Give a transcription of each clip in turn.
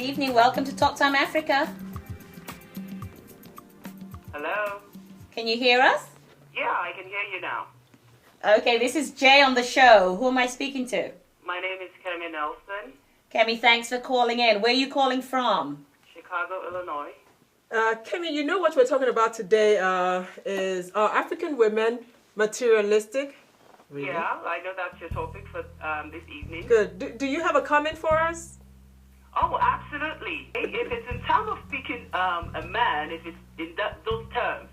evening. Welcome to Talk Time Africa. Hello? Can you hear us? Yeah, I can hear you now. Okay, this is Jay on the show. Who am I speaking to? My name is Kemi Nelson, Kemi, thanks for calling in. Where are you calling from? Chicago, Illinois. Kemi, you know what we're talking about today is African women, materialistic. Really? Yeah, I know that's your topic for this evening. Good. Do you have a comment for us? Oh, absolutely. If it's in terms of picking a man, if it's in those terms,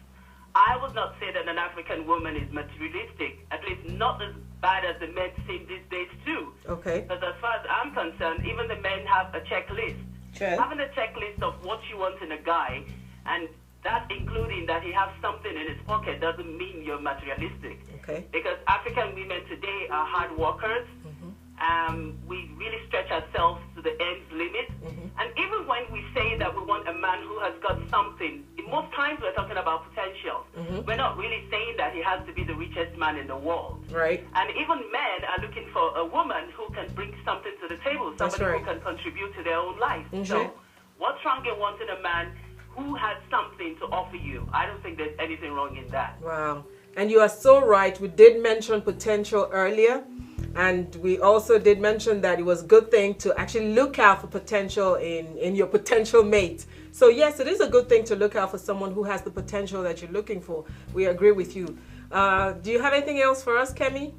I would not say that an African woman is materialistic, at least not as bad as the men seem these days too. Okay. Because as far as I'm concerned, even the men have a checklist. True. Having a checklist of what you want in a guy, and that including that he has something in his pocket, doesn't mean you're materialistic. Okay. Because African women today are hard workers. We really stretch ourselves to the end's limit. And even when we say that we want a man who has got something, most times we're talking about potential. We're not really saying that he has to be the richest man in the world. Right. And even men are looking for a woman who can bring something to the table, somebody who can contribute to their own life. So what's wrong in wanting a man who has something to offer you? I don't think there's anything wrong in that. Wow. And you are so right. We did mention potential earlier. And we also did mention that it was a good thing to actually look out for potential in your potential mate. So yes, it is a good thing to look out for someone who has the potential that you're looking for. We agree with you. Do you have anything else for us, Kemi?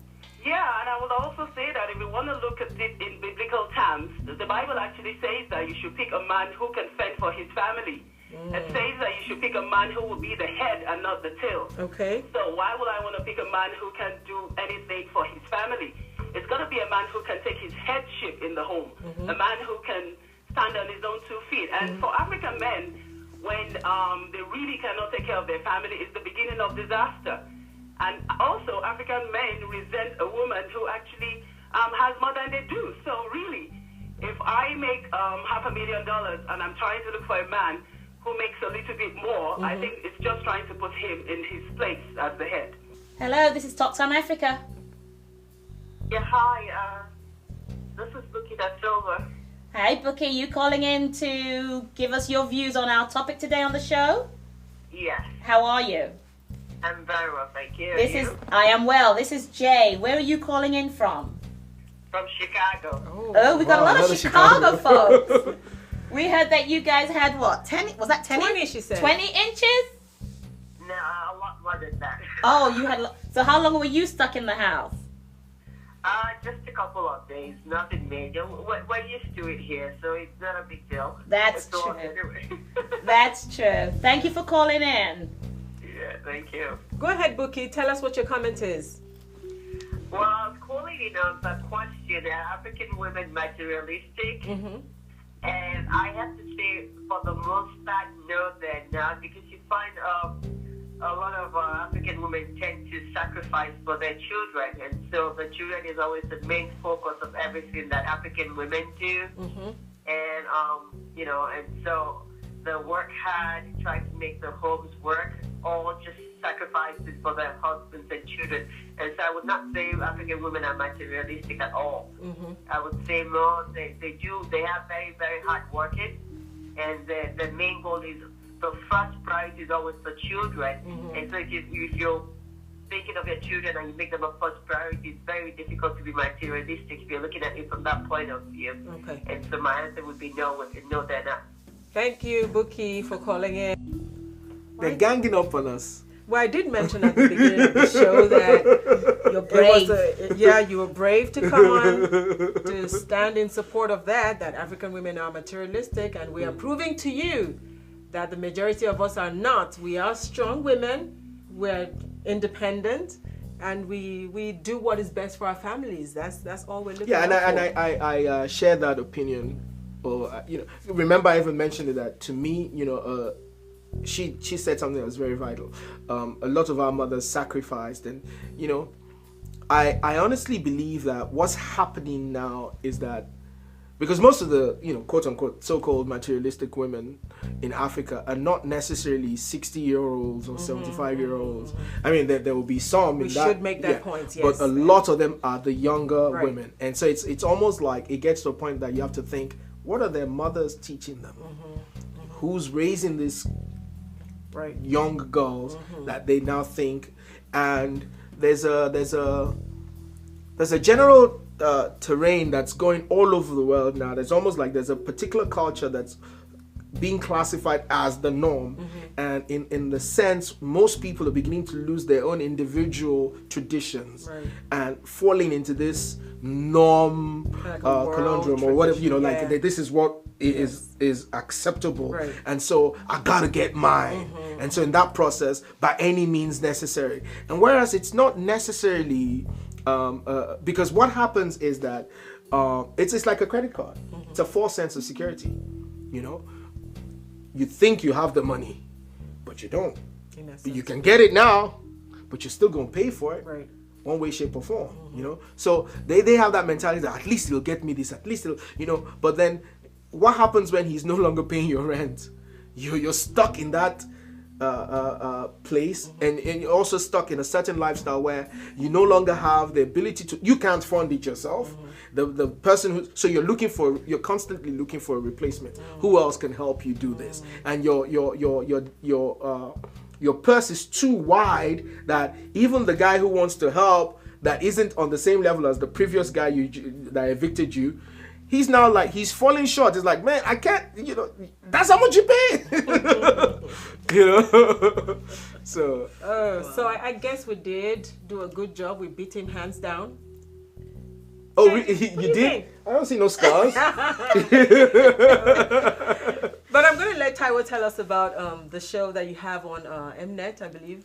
Yeah, and I would also say that if we want to look at it in biblical terms, the Bible actually says that you should pick a man who can fend for his family. It says that you should pick a man who will be the head and not the tail. Okay. So why would I want to pick a man who can do anything for his family? It's got to be a man who can take his headship in the home, a man who can stand on his own 2 feet. And for African men, when they really cannot take care of their family, it's the beginning of disaster. And also, African men resent a woman who actually has more than they do. So really, if I make $500,000 and I'm trying to look for a man who makes a little bit more, I think it's just trying to put him in his place as the head. Hello, this is Talk Time Africa. Yeah, hi. This is Bookie Da Silva. Hi, Bookie. You calling in to give us your views on our topic today on the show? Yes, How are you? I'm very well, thank you. I am well. This is Jay. Where are you calling in from? From Chicago. Oh, we got a lot of Chicago folks. We heard that you guys had what? 10? Was that 10? 20, she said. 20 inches? No, a lot more than that. Oh, you had. So how long were you stuck in the house? Just a couple of days, nothing major. We're used to it here, so it's not a big deal. That's It's all true. anyway. That's true. Thank you for calling in. Yeah, thank you. Go ahead, Bookie. Tell us what your comment is. Well, I was calling in on that question, African women materialistic? And I have to say, for the most part, no, they're not, because you find a lot of African women tend to sacrifice for their children, and so the children is always the main focus of everything that African women do. And and so they work hard, try to make their homes work, all just sacrifices for their husbands and children. And so I would not say African women are materialistic at all. I would say more they have very, very hard working, and the main goal is, the first priority is always for children. And so if you're thinking of your children and you make them a first priority, it's very difficult to be materialistic if you're looking at it from that point of view. Okay. And so my answer would be no, no, they're not. Thank you, Bookie, for calling in. They're ganging up on us. Well, I did mention at the beginning of the show that You're brave. you were brave to come on to stand in support of that African women are materialistic, and we are proving to you that the majority of us are not. We are strong women, we're independent, and we do what is best for our families. That's all we're looking Yeah, for. and I share that opinion. Or remember I even mentioned it, that to me, she said something that was very vital. A lot of our mothers sacrificed, and I honestly believe that what's happening now is that, because most of the quote unquote so-called materialistic women in Africa are not necessarily 60-year-olds or 75-year-olds. I mean, there will be some. We should make that point, yes. But a lot of them are the younger women, and so it's almost like it gets to a point that you have to think, what are their mothers teaching them? Who's raising these young girls that they now think? And there's a general terrain that's going all over the world now. There's almost like there's a particular culture that's being classified as the norm, and in the sense most people are beginning to lose their own individual traditions and falling into this norm conundrum or whatever, like this is what is acceptable, and so I gotta get mine, and so in that process by any means necessary. And whereas it's not necessarily because what happens is that it's like a credit card. It's a false sense of security. You think you have the money, but you don't. You can get it now, but you're still gonna pay for it, one way, shape, or form. So they have that mentality that at least it'll get me this, at least it'll, But then, what happens when he's no longer paying your rent? You're stuck in that place, and you're also stuck in a certain lifestyle where you no longer have the ability to. You can't fund it yourself. The person so you're constantly looking for a replacement. Who else can help you do this? And your purse is too wide that even the guy who wants to help that isn't on the same level as the previous guy that evicted you, he's now like, he's falling short. It's like, man, I can't, that's how much you pay. So I guess we did do a good job. We beat him hands down. Oh, you did? Think? I don't see no scars. But I'm going to let Taiwo tell us about the show that you have on Mnet, I believe.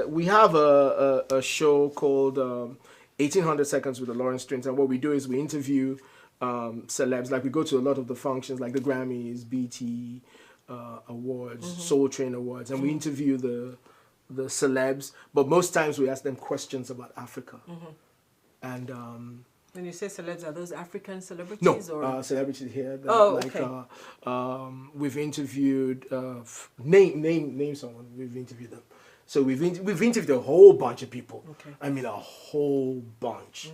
We have a show called 1800 Seconds with the Lawrence Twins, and what we do is we interview celebs. Like we go to a lot of the functions, like the Grammys, BT Awards, Soul Train Awards, and we interview the celebs. But most times we ask them questions about Africa. And when you say celebs, are those African celebrities? No, or? Celebrities here. Okay. We've interviewed name someone. We've interviewed them. So we've interviewed a whole bunch of people. Okay. I mean, a whole bunch.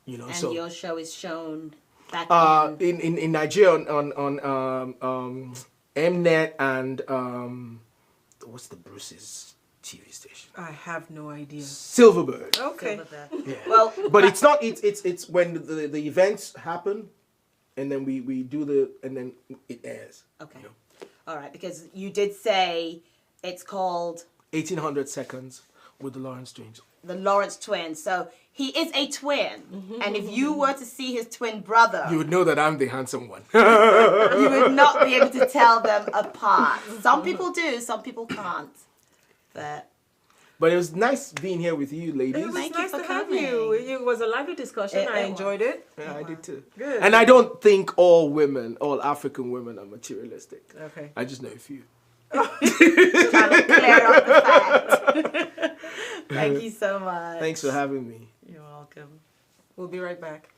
And so your show is shown back in Nigeria on Mnet and what's the Bruce's TV station? I have no idea. Silverbird. Okay. Silverbird. Yeah. Well, but it's not. It's when the events happen, and then we do and then it airs. Okay. All right, because you did say it's called 1800 Seconds with the Lawrence Twins. The Lawrence Twins. So he is a twin, and if you were to see his twin brother, you would know that I'm the handsome one. You would not be able to tell them apart. Some people do, some people can't. But it was nice being here with you, ladies. It was nice to have you. It was a lively discussion. I enjoyed it. Yeah, I did too. Good. And I don't think all African women are materialistic. Okay. I just know a few. Trying to clear up the fact. Thank you so much. Thanks for having me. You're welcome. We'll be right back.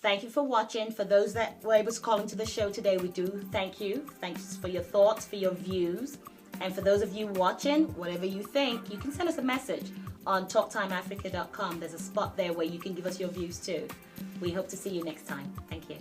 Thank you for watching. For those that were able to call into the show today, we do thank you. Thanks for your thoughts, for your views. And for those of you watching, whatever you think, you can send us a message on talktimeafrica.com. There's a spot there where you can give us your views too. We hope to see you next time. Thank you.